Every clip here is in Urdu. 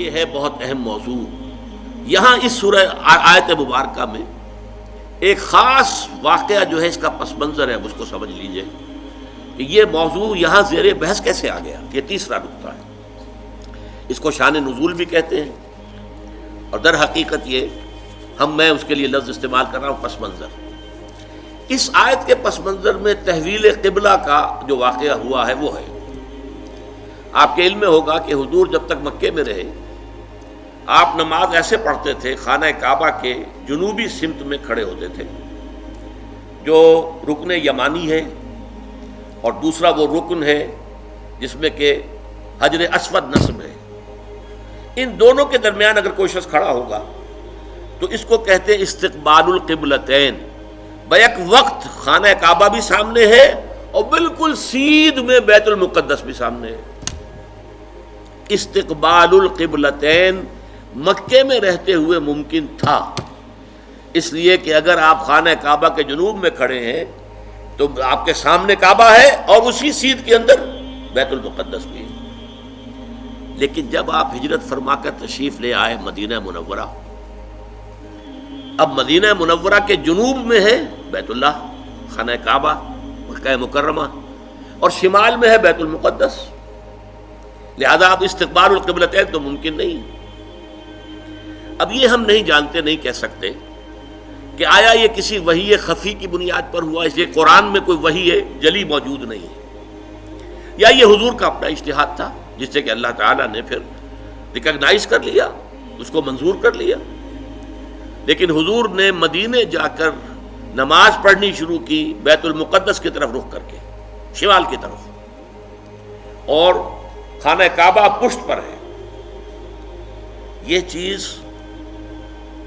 یہ ہے بہت اہم موضوع. یہاں اس سورہ آیت مبارکہ میں ایک خاص واقعہ جو ہے اس کا پس منظر ہے، اس کو سمجھ لیجئے کہ یہ موضوع یہاں زیر بحث کیسے آ گیا. یہ تیسرا نقطہ ہے. اس کو شان نزول بھی کہتے ہیں، اور در حقیقت یہ میں اس کے لیے لفظ استعمال کر رہا ہوں پس منظر. اس آیت کے پس منظر میں تحویل قبلہ کا جو واقعہ ہوا ہے وہ ہے. آپ کے علم میں ہوگا کہ حضور جب تک مکے میں رہے آپ نماز ایسے پڑھتے تھے، خانہ کعبہ کے جنوبی سمت میں کھڑے ہوتے تھے جو رکن یمانی ہے، اور دوسرا وہ رکن ہے جس میں کہ حجر اسود نصب ہے. ان دونوں کے درمیان اگر کوئی شخص کھڑا ہوگا تو اس کو کہتے ہیں استقبال القبلتین. بیک وقت خانہ کعبہ بھی سامنے ہے اور بالکل سیدھ میں بیت المقدس بھی سامنے ہے. استقبال القبلتین مکے میں رہتے ہوئے ممکن تھا، اس لیے کہ اگر آپ خانہ کعبہ کے جنوب میں کھڑے ہیں تو آپ کے سامنے کعبہ ہے اور اسی سیدھ کے اندر بیت المقدس بھی ہے. لیکن جب آپ ہجرت فرما کر تشریف لے آئے مدینہ منورہ، اب مدینہ منورہ کے جنوب میں ہے بیت اللہ خانہ کعبہ مکہ مکرمہ، اور شمال میں ہے بیت المقدس، لہذا اب استقبال القبلتین تو ممکن نہیں. اب یہ ہم نہیں جانتے، نہیں کہہ سکتے کہ آیا یہ کسی وحی خفی کی بنیاد پر ہوا، اس لیے قرآن میں کوئی وحی جلی موجود نہیں ہے، یا یہ حضور کا اپنا اجتہاد تھا جس سے کہ اللہ تعالیٰ نے پھر ریکگنائز کر لیا، اس کو منظور کر لیا. لیکن حضور نے مدینے جا کر نماز پڑھنی شروع کی بیت المقدس کی طرف رخ کر کے، شمال کی طرف، اور خانہ کعبہ پشت پر ہے. یہ چیز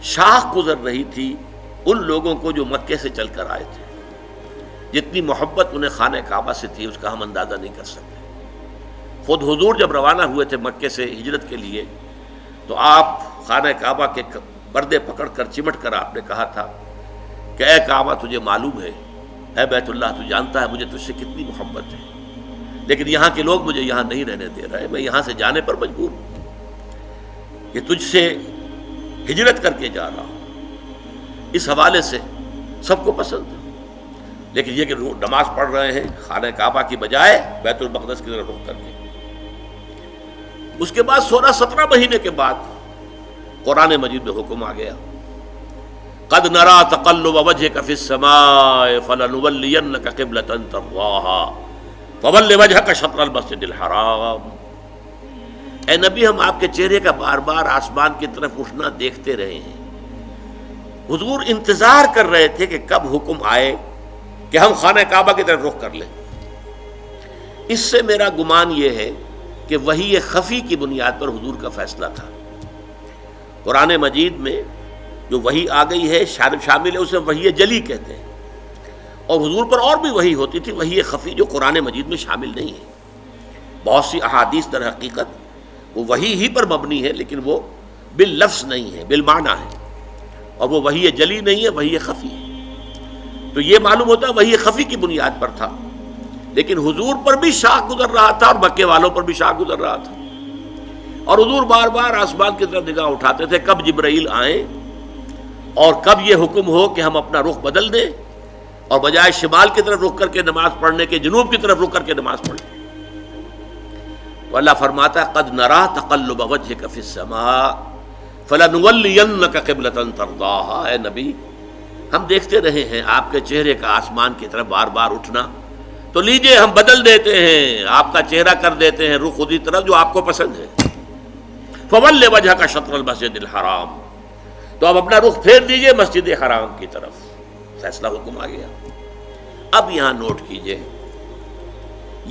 شاخ گزر رہی تھی ان لوگوں کو جو مکے سے چل کر آئے تھے. جتنی محبت انہیں خانہ کعبہ سے تھی اس کا ہم اندازہ نہیں کر سکتے. خود حضور جب روانہ ہوئے تھے مکے سے ہجرت کے لیے تو آپ خانہ کعبہ کے پردے پکڑ کر چمٹ کر آپ نے کہا تھا کہ اے کعبہ تجھے معلوم ہے، اے بیت اللہ تو جانتا ہے مجھے تجھ سے کتنی محبت ہے، لیکن یہاں کے لوگ مجھے یہاں نہیں رہنے دے رہے، میں یہاں سے جانے پر مجبور ہوں، کہ تجھ سے ہجرت کر کے جا رہا ہوں. اس حوالے سے سب کو پسند ہے. لیکن یہ کہ نماز پڑھ رہے ہیں خانہ کعبہ کی بجائے بیت المقدس کی طرف رخ کر کے. اس کے بعد 16-17 مہینے کے بعد قرآن مجید میں حکم آ گیا، قد نرى تقلب وجهك في السماء فلنولينك قبلة ترضاها فول وجهك شطر المسجد الحرام. اے نبی ہم آپ کے چہرے کا بار بار آسمان کی طرف اٹھنا دیکھتے رہے ہیں. حضور انتظار کر رہے تھے کہ کب حکم آئے کہ ہم خانہ کعبہ کی طرف رخ کر لیں. اس سے میرا گمان یہ ہے کہ وحی خفی کی بنیاد پر حضور کا فیصلہ تھا. قرآن مجید میں جو وحی آ گئی ہے شامل ہے، اسے وحی جلی کہتے ہیں، اور حضور پر اور بھی وحی ہوتی تھی، وحی خفی جو قرآن مجید میں شامل نہیں ہے. بہت سی احادیث در حقیقت وہ وحی ہی پر مبنی ہے، لیکن وہ باللفظ نہیں ہے، بالمعنی ہے، اور وہ وحی جلی نہیں ہے، وحی خفی ہے. تو یہ معلوم ہوتا ہے وحی خفی کی بنیاد پر تھا، لیکن حضور پر بھی شاخ گزر رہا تھا اور مکے والوں پر بھی شاخ گزر رہا تھا. اور حضور بار بار آسمان کی طرف نگاہ اٹھاتے تھے کب جبرائیل آئیں اور کب یہ حکم ہو کہ ہم اپنا رخ بدل دیں اور بجائے شمال کی طرف رخ کر کے نماز پڑھنے کے جنوب کی طرف رخ کر کے نماز پڑھیں. تو اللہ فرماتا ہے قد نرى تقلب وجهك في السماء فلنولينك قبلة ترضاها. اے نبی ہم دیکھتے رہے ہیں آپ کے چہرے کا آسمان کی طرف بار بار اٹھنا، تو لیجئے ہم بدل دیتے ہیں، آپ کا چہرہ کر دیتے ہیں رخ اسی طرف جو آپ کو پسند ہے. فول وجهك شطر المسجد الحرام. تو اب اپنا رخ پھیر دیجئے مسجد حرام کی طرف. فیصلہ حکم آ گیا. اب یہاں نوٹ کیجئے،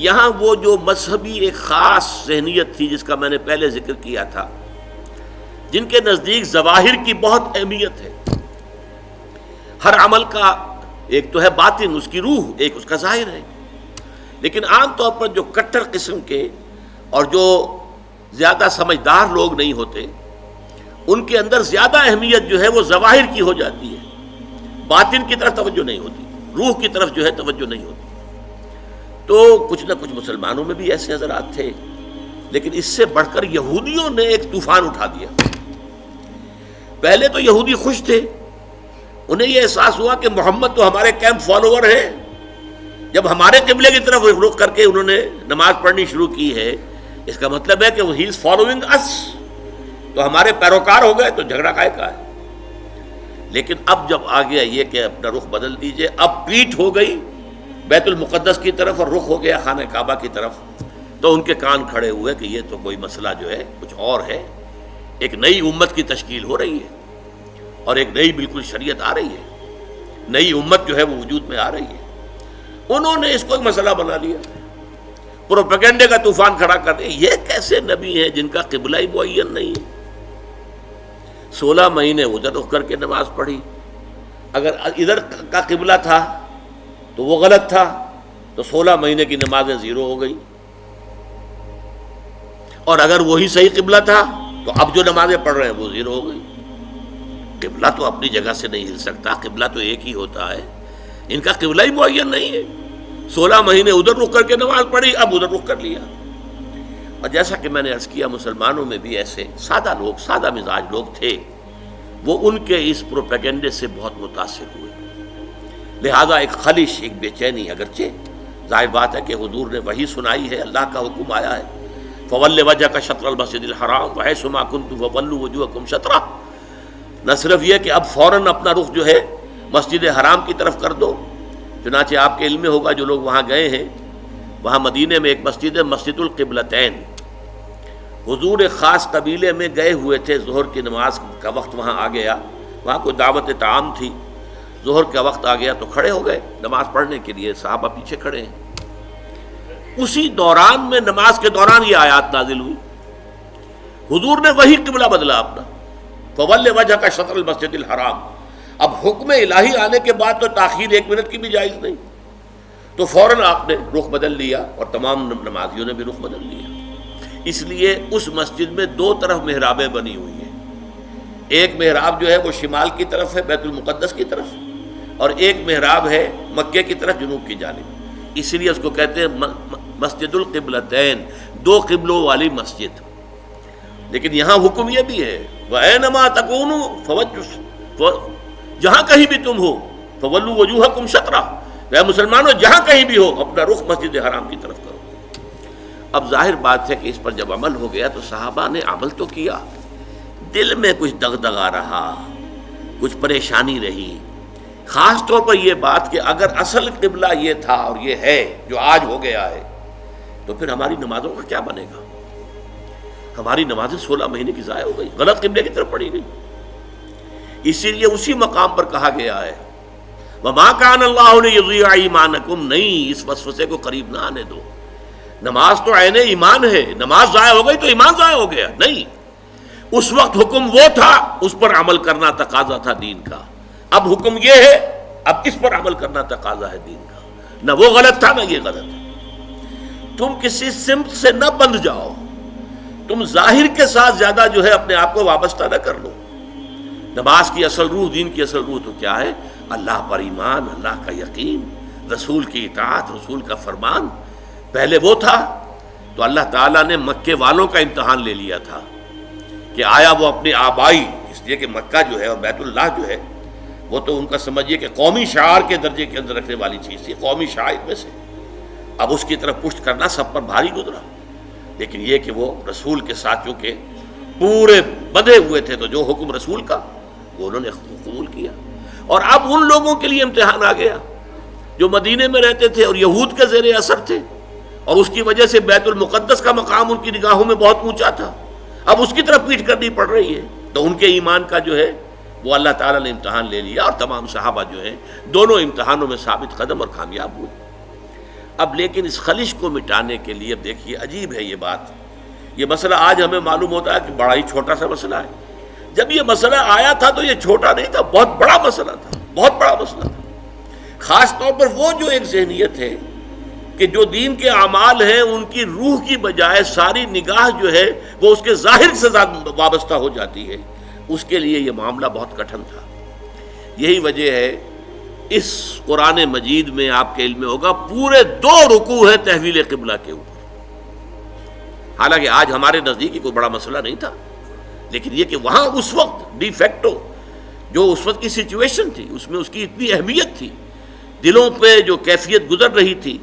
یہاں وہ جو مذہبی ایک خاص ذہنیت تھی جس کا میں نے پہلے ذکر کیا تھا، جن کے نزدیک ظواہر کی بہت اہمیت ہے. ہر عمل کا ایک تو ہے باطن، اس کی روح، ایک اس کا ظاہر ہے. لیکن عام طور پر جو کٹر قسم کے اور جو زیادہ سمجھدار لوگ نہیں ہوتے، ان کے اندر زیادہ اہمیت جو ہے وہ ظواہر کی ہو جاتی ہے، باطن کی طرف توجہ نہیں ہوتی، روح کی طرف جو ہے توجہ نہیں ہوتی. تو کچھ نہ کچھ مسلمانوں میں بھی ایسے حضرات تھے، لیکن اس سے بڑھ کر یہودیوں نے ایک طوفان اٹھا دیا. پہلے تو یہودی خوش تھے، انہیں یہ احساس ہوا کہ محمد تو ہمارے کیمپ فالوور ہیں. جب ہمارے قبلے کی طرف رخ کر کے انہوں نے نماز پڑھنی شروع کی ہے، اس کا مطلب ہے کہ ہی از فالوئنگ اس، تو ہمارے پیروکار ہو گئے، تو جھگڑا کائے کا ہے. لیکن اب جب آ گیا یہ کہ اپنا رخ بدل دیجئے، اب پیٹھ ہو گئی بیت المقدس کی طرف اور رخ ہو گیا خانہ کعبہ کی طرف، تو ان کے کان کھڑے ہوئے کہ یہ تو کوئی مسئلہ جو ہے کچھ اور ہے. ایک نئی امت کی تشکیل ہو رہی ہے اور ایک نئی بالکل شریعت آ رہی ہے، نئی امت جو ہے وہ وجود میں آ رہی ہے. انہوں نے اس کو ایک مسئلہ بنا لیا، پروپیگنڈے کا طوفان کھڑا کر دیا. یہ کیسے نبی ہیں جن کا قبلہ ہی معین نہیں ہے؟ 16 مہینے ادھر رخ کر کے نماز پڑھی. اگر ادھر کا قبلہ تھا تو وہ غلط تھا، تو 16 مہینے کی نمازیں زیرو ہو گئی. اور اگر وہی صحیح قبلہ تھا تو اب جو نمازیں پڑھ رہے ہیں وہ زیرو ہو گئی. قبلہ تو اپنی جگہ سے نہیں ہل سکتا، قبلہ تو ایک ہی ہوتا ہے. ان کا قبلہ ہی معین نہیں ہے. 16 مہینے ادھر رخ کر کے نماز پڑھی، اب ادھر رخ کر لیا. اور جیسا کہ میں نے عرض کیا، مسلمانوں میں بھی ایسے سادہ لوگ، سادہ مزاج لوگ تھے، وہ ان کے اس پروپیگنڈے سے بہت متاثر ہوئے. لہذا ایک خلش، ایک بے چینی، اگرچہ ظاہر بات ہے کہ حضور نے وحی سنائی ہے، اللہ کا حکم آیا ہے فَوَلِّ وَجْهَكَ شَطْرَ الْمَسْجِدِ الْحَرَامِ وَحَيْثُ مَا كُنتُمْ فَوَلُّوا وُجُوهَكُمْ شَطْرَهُ. نہ صرف یہ کہ اب فوراً اپنا رخ جو ہے مسجد حرام کی طرف کر دو، چنانچہ آپ کے علم میں ہوگا جو لوگ وہاں گئے ہیں، وہاں مدینے میں ایک مسجد ہے مسجد القبلتین. حضور ایک خاص قبیلے میں گئے ہوئے تھے، ظہر کی نماز کا وقت وہاں آ گیا، وہاں کوئی دعوت طعام تھی، ظہر کا وقت آ گیا تو کھڑے ہو گئے نماز پڑھنے کے لیے، صحابہ پیچھے کھڑے ہیں. اسی دوران میں، نماز کے دوران یہ آیات نازل ہوئی. حضور نے وہی قبلہ بدلا اپنا، فَوَلِّ وَجْهَكَ شَطْرَ الْمَسْجِدِ الْحَرَامِ. اب حکم الہی آنے کے بعد تو تاخیر 1 منٹ کی بھی جائز نہیں، تو فوراً آپ نے رخ بدل لیا اور تمام نمازیوں نے بھی رخ بدل لیا. اس لیے اس مسجد میں 2 طرف محرابیں بنی ہوئی ہیں. ایک محراب جو ہے وہ شمال کی طرف ہے بیت المقدس کی طرف، اور ایک محراب ہے مکے کی طرف جنوب کی جانب. اسی لیے اس کو کہتے ہیں مسجد القبلتین، 2 قبلوں والی مسجد. لیکن یہاں حکم یہ بھی ہے وَأَيْنَمَا تَكُونُوا فَوَجُّ، جہاں کہیں بھی تم ہو فَوَلُّوا وُجُوهَكُمْ شَطْرَهُ، اے مسلمانوں جہاں کہیں بھی ہو اپنا رخ مسجد حرام کی طرف کرو. اب ظاہر بات ہے کہ اس پر جب عمل ہو گیا تو صحابہ نے عمل تو کیا، دل میں کچھ دغدغہ رہا، کچھ پریشانی رہی. خاص طور پر یہ بات کہ اگر اصل قبلہ یہ تھا اور یہ ہے جو آج ہو گیا ہے، تو پھر ہماری نمازوں کا کیا بنے گا؟ ہماری نمازیں 16 مہینے کی ضائع ہو گئی، غلط قبلے کی طرف پڑھی گئی. اسی لیے اسی مقام پر کہا گیا ہے وَمَا كَانَ اللَّهُ لِيُضِيعَ إِيمَانَكُمْ، نہیں اس وسوسے کو قریب نہ آنے دو. نماز تو عین ایمان ہے، نماز ضائع ہو گئی تو ایمان ضائع ہو گیا؟ نہیں، اس وقت حکم وہ تھا، اس پر عمل کرنا تقاضا تھا دین کا. اب حکم یہ ہے، اب اس پر عمل کرنا تقاضا ہے دین کا. نہ وہ غلط تھا نہ یہ غلط ہے. تم کسی سمت سے نہ بندھ جاؤ، تم ظاہر کے ساتھ زیادہ جو ہے اپنے آپ کو وابستہ نہ کر لو. نماز کی اصل روح، دین کی اصل روح تو کیا ہے؟ اللہ پر ایمان، اللہ کا یقین، رسول کی اطاعت، رسول کا فرمان. پہلے وہ تھا تو اللہ تعالیٰ نے مکے والوں کا امتحان لے لیا تھا کہ آیا وہ اپنی آبائی، اس لیے کہ مکہ جو ہے اور بیت اللہ جو ہے وہ تو ان کا سمجھیے کہ قومی شعار کے درجے کے اندر رکھنے والی چیز تھی، قومی شعائر میں سے. اب اس کی طرف پشت کرنا سب پر بھاری گزرا. لیکن یہ کہ وہ رسول کے ساتھیوں کے پورے بندھے ہوئے تھے، تو جو حکم رسول کا وہ انہوں نے قبول کیا. اور اب ان لوگوں کے لیے امتحان آ گیا جو مدینے میں رہتے تھے اور یہود کے زیر اثر تھے، اور اس کی وجہ سے بیت المقدس کا مقام ان کی نگاہوں میں بہت اونچا تھا. اب اس کی طرف پیٹھ کرنی پڑ رہی ہے. تو ان کے ایمان کا جو ہے وہ اللہ تعالیٰ نے امتحان لے لیا، اور تمام صحابہ جو ہیں دونوں امتحانوں میں ثابت قدم اور کامیاب ہوئے. اب لیکن اس خلش کو مٹانے کے لیے اب دیکھیے عجیب ہے یہ بات. یہ مسئلہ آج ہمیں معلوم ہوتا ہے کہ بڑا ہی چھوٹا سا مسئلہ ہے. جب یہ مسئلہ آیا تھا تو یہ چھوٹا نہیں تھا، بہت بڑا مسئلہ تھا، بہت بڑا مسئلہ تھا. خاص طور پر وہ جو ایک ذہنیت ہے کہ جو دین کے اعمال ہیں ان کی روح کی بجائے ساری نگاہ جو ہے وہ اس کے ظاہر سے وابستہ ہو جاتی ہے، اس کے لیے یہ معاملہ بہت کٹھن تھا. یہی وجہ ہے اس قرآن مجید میں آپ کے علم میں ہوگا پورے 2 رکوع ہیں تحویل قبلہ کے اوپر. حالانکہ آج ہمارے نزدیک کوئی بڑا مسئلہ نہیں تھا، لیکن یہ کہ وہاں اس وقت ڈی فیکٹو جو اس وقت کی سچویشن تھی اس میں اس کی اتنی اہمیت تھی، دلوں پہ جو کیفیت گزر رہی تھی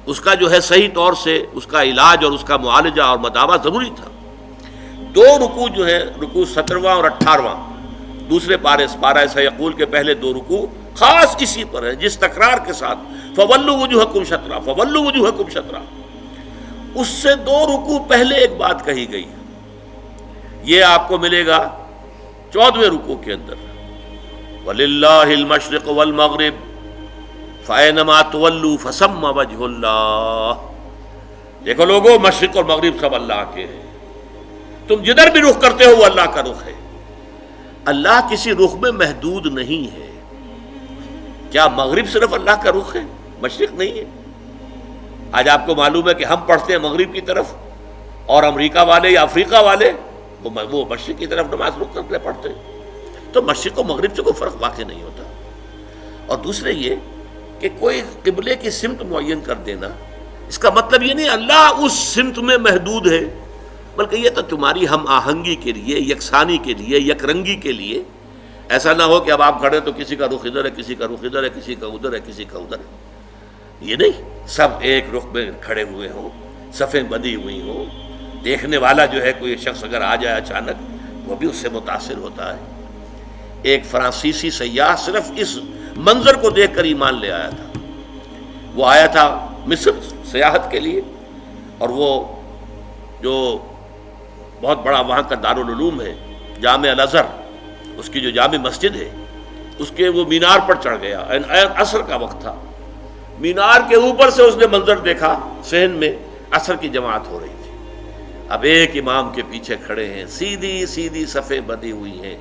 اس کا جو ہے صحیح طور سے اس کا علاج اور اس کا معالجہ اور مداوع ضروری تھا۔ دو رکوع جو ہے، رکوع 17واں اور 18واں، دوسرے پارہ سیقول کے پہلے دو رکوع خاص اسی پر ہے، جس تکرار کے ساتھ فَوَلُّوا وُجُوهَكُمْ شَطْرَهُ فَوَلُّوا وُجُوهَكُمْ شَطْرَهُ، اس سے دو رکوع پہلے ایک بات کہی گئی، یہ آپ کو ملے گا 14ویں رکوع کے اندر، وَلِلَّهِ الْمَشْرِقُ وَالْمَغْرِبُ فَأَيْنَمَا تُوَلُّوا فَثَمَّ وَجْهُ اللَّهِ۔ دیکھو لوگوں، مشرق اور مغرب سب اللہ کے ہیں، تم جدھر بھی رخ کرتے ہو وہ اللہ کا رخ ہے۔ اللہ کسی رخ میں محدود نہیں ہے۔ کیا مغرب صرف اللہ کا رخ ہے، مشرق نہیں ہے؟ آج آپ کو معلوم ہے کہ ہم پڑھتے ہیں مغرب کی طرف، اور امریکہ والے یا افریقہ والے وہ مشرق کی طرف نماز رخ کرتے پڑھتے ہیں۔ تو مشرق و مغرب سے کوئی فرق واقع نہیں ہوتا۔ اور دوسرے یہ کہ کوئی قبلے کی سمت معین کر دینا، اس کا مطلب یہ نہیں اللہ اس سمت میں محدود ہے، بلکہ یہ تو تمہاری ہم آہنگی کے لیے، یکسانی کے لیے، یک رنگی کے لیے۔ ایسا نہ ہو کہ اب آپ کھڑے تو کسی کا رخ ادھر ہے، کسی کا رخ ادھر ہے، کسی کا ادھر ہے، کسی کا ادھر ہے، یہ نہیں، سب ایک رخ میں کھڑے ہوئے ہوں، صفیں بندھی ہوئی ہوں، دیکھنے والا جو ہے کوئی شخص اگر آ جائے اچانک وہ بھی اس سے متاثر ہوتا ہے۔ ایک فرانسیسی سیاح صرف اس منظر کو دیکھ کر ایمان لے آیا تھا۔ وہ آیا تھا مصر سیاحت کے لیے، اور وہ جو بہت بڑا وہاں کا دارالعلوم ہے جامع الازہر، اس کی جو جامع مسجد ہے، اس کے وہ مینار پر چڑھ گیا، عصر کا وقت تھا، مینار کے اوپر سے اس نے منظر دیکھا، صحن میں عصر کی جماعت ہو رہی تھی۔ اب ایک امام کے پیچھے کھڑے ہیں، سیدھی سیدھی صفیں بندھی ہوئی ہیں،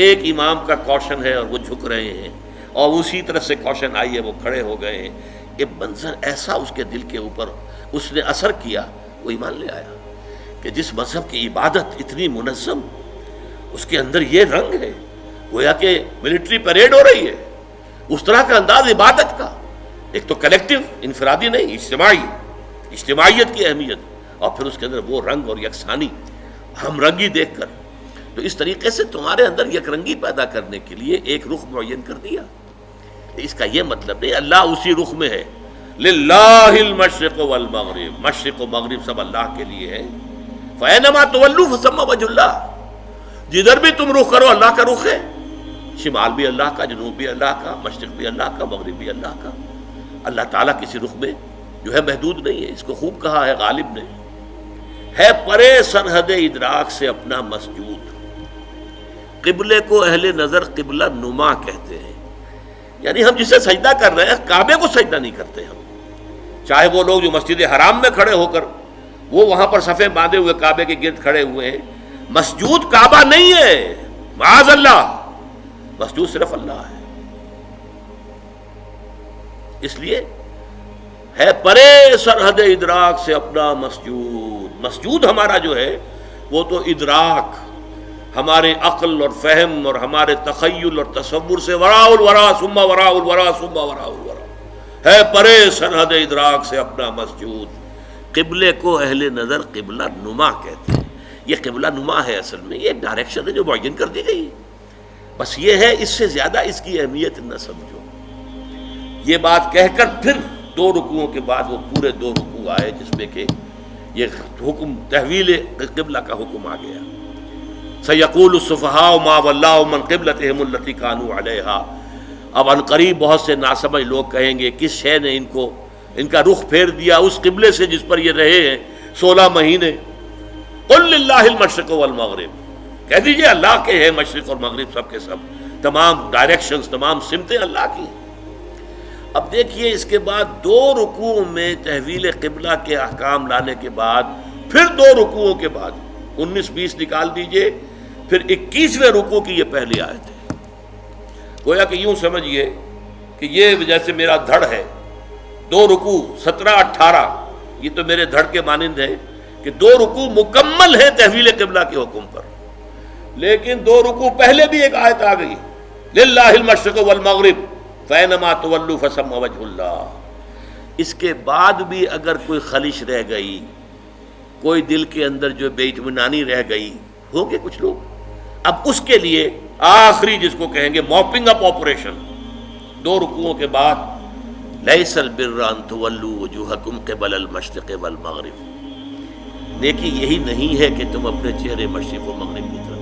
ایک امام کا کوشن ہے اور وہ جھک رہے ہیں، اور اسی طرح سے کوشن آئی ہے وہ کھڑے ہو گئے ہیں۔ یہ منظر ایسا اس کے دل کے اوپر اس نے اثر کیا، وہ ایمان لے آیا کہ جس مذہب کی عبادت اتنی منظم، اس کے اندر یہ رنگ ہے، گویا کہ ملٹری پریڈ ہو رہی ہے، اس طرح کا انداز عبادت کا، ایک تو کلیکٹیو، انفرادی نہیں، اجتماعیت کی اہمیت، اور پھر اس کے اندر وہ رنگ اور یکسانی، ہم رنگی دیکھ کر۔ تو اس طریقے سے تمہارے اندر یک رنگی پیدا کرنے کے لیے ایک رخ معین کر دیا۔ اس کا یہ مطلب نہیں اللہ اسی رخ میں ہے، للہ المشرق والمغرب، مشرق و مغرب سب اللہ کے لیے ہے۔ فَأَيْنَمَا تُوَلُّوا فَثَمَّ وَجْهُ اللَّهِ، جدھر بھی تم رخ کرو اللہ کا رخ ہے، شمال بھی اللہ کا، جنوب بھی اللہ کا، مشرق بھی اللہ کا، مغرب بھی اللہ کا۔ اللہ تعالیٰ کسی رخ میں جو ہے محدود نہیں ہے۔ اس کو خوب کہا ہے غالب نے، ہے پرے سرحد ادراک سے اپنا مسجود۔ قبلے کو اہل نظر قبلہ نما کہتے ہیں، یعنی ہم جسے سجدہ کر رہے ہیں کعبے کو سجدہ نہیں کرتے ہم، چاہے وہ لوگ جو مسجد حرام میں کھڑے ہو کر وہ وہاں پر صفیں باندھے ہوئے کعبے کے گرد کھڑے ہوئے ہیں، مسجود کعبہ نہیں ہے، معاذ اللہ، مسجود صرف اللہ ہے۔ اس لیے ہے پرے سرحد ادراک سے اپنا مسجود۔ مسجود ہمارا جو ہے وہ تو ادراک، ہمارے عقل اور فہم اور ہمارے تخیل اور تصور سے وراء الورا ثم وراء الورا ثم وراء الورا، ہے پرے سرحد ادراک سے اپنا مسجود۔ قبلے کو اہل نظر قبلہ نما کہتے ہیں۔ یہ قبلہ نما ہے، اصل میں یہ ایک ڈائریکشن ہے جو معین کر دی گئی ہے، بس یہ ہے اس سے زیادہ اس کی اہمیت نہ سمجھو۔ یہ بات کہہ کر پھر دو رکوعوں کے بعد وہ پورے دو رکوع آئے جس میں کہ یہ حکم تحویل قبلہ کا حکم آ گیا۔ سَيَقُولُ السُّفَهَاءُ مَا وَلَّاهُمْ مَنْ قِبْلَتِهِمُ الَّتِي كَانُوا عَلَيْهَا، اب عن قریب بہت سے ناسمجھ لوگ کہیں گے کس شے نے ان کا رخ پھیر دیا اس قبلے سے جس پر یہ رہے ہیں 16 مہینے۔ قُلْ لِلَّهِ الْمَشْرِقُ وَالْمَغْرِبُ، کہہ دیجئے اللہ کے ہیں مشرق اور مغرب سب کے سب، تمام ڈائریکشنز، تمام سمتیں اللہ کی ہیں۔ اب دیکھیے اس کے بعد دو رکوع میں تحویل قبلہ کے احکام لانے کے بعد پھر دو رکوعوں کے بعد 19-20 نکال دیجئے، پھر 21ویں رکوع کی یہ پہلی آیت ہے۔ گویا کہ یوں سمجھیے کہ یہ جیسے میرا دھڑ ہے، دو رکوع 17-18 یہ تو میرے دھڑ کے مانند ہے کہ دو رکوع مکمل ہے تحویل قبلہ کے حکم پر، لیکن دو رکوع پہلے بھی ایک آیت آ گئی، للہ المشرق والمغرب فَأَيْنَمَا تُوَلُّوا فَثَمَّ وَجْهُ اللَّهِ۔ اس کے بعد بھی اگر کوئی خلش رہ گئی، کوئی دل کے اندر جو بے اطمینانی رہ گئی ہوگے کچھ لوگ، اب اس کے لیے آخری جس کو کہیں گے موپنگ اپ آپریشن، 2 رکوعوں کے بعد لیس البر ان تولوا وجوہکم قبل المشرق والمغرب، نیکی یہی نہیں ہے کہ تم اپنے چہرے مشرق و مغرب کی طرف